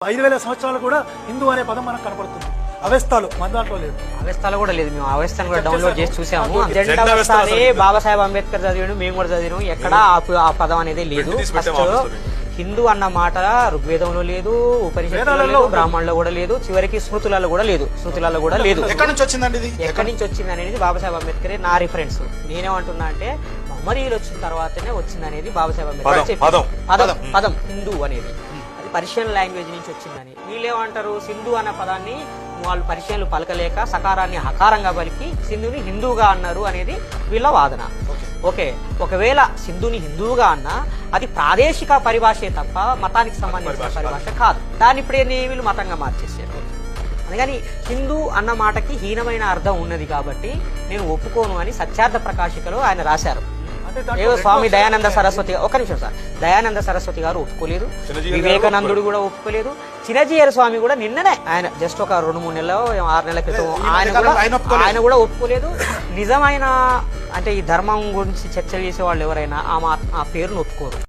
5000 సంవత్సరాలు కూడా హిందూ అనే పదం మనకు కనపడుతుంది. అవస్థలు మన దాంట్లో లేదు. అవస్థలు కూడా లేదు. మేము అవస్థను కూడా డౌన్లోడ్ చేసి చూసాము. జెండా అవస్థ అని బాబాసాహెబ్ అంబేద్కర్ చదివాడు, మేము కూడా చదివాము. ఎక్కడ ఆ పదం అనేది లేదు. ఫస్ట్ హిందూ అన్న మాట ఋగ్వేదంలో లేదు, ఉపనిషత్తులలో, బ్రాహ్మణులో కూడా లేదు, చివరికి స్మృతులలో కూడా లేదు. ఎక్కడి నుంచి వచ్చిందండి ఇది? ఎక్కడి నుంచి వచ్చింది అనేది బాబాసాహెబ్ అంబేద్కర్ నా రిఫరెన్స్. నేనేమంటున్నా అంటే మహమ్మదీయులు వచ్చిన తర్వాతనే వచ్చింది అనేది బాబాసాహెబ్ అంబేద్కర్ చెప్పారు. పదం హిందూ అనేది అది పర్షియన్ లాంగ్వేజ్ నుంచి వచ్చిందని. వీళ్ళేమంటారు, సింధు అన్న పదాన్ని వాళ్ళు పర్షియన్లు పలకలేక సకారాన్ని హకారంగా పలికి సింధుని హిందూగా అన్నారు అనేది వీళ్ళ వాదన. ఓకే, ఒకవేళ సింధుని హిందువుగా అన్నా అది ప్రాదేశిక పరిభాషే తప్ప మతానికి సంబంధించిన పరిభాష కాదు. దాన్ని ఇప్పుడే వీళ్ళు మతంగా మార్చేసారు. అందుకని హిందూ అన్న మాటకి హీనమైన అర్థం ఉన్నది కాబట్టి నేను ఒప్పుకోను అని సత్యార్థ ప్రకాశికలో ఆయన రాశారు. ఏదో స్వామి దయానంద సరస్వతి, ఒక నిమిషం సార్, దయానంద సరస్వతి గారు ఒప్పుకోలేదు, వివేకానందుడు కూడా ఒప్పుకోలేదు, చిన్నజీయర్ స్వామి కూడా నిన్ననే ఆయన జస్ట్ ఒక 2-3 నెలలో 6 నెలల క్రితం ఆయన కూడా ఒప్పుకోలేదు. నిజమైన అంటే ఈ ధర్మం గురించి చర్చ చేసే వాళ్ళు ఎవరైనా ఆ పేరును ఒప్పుకోరు.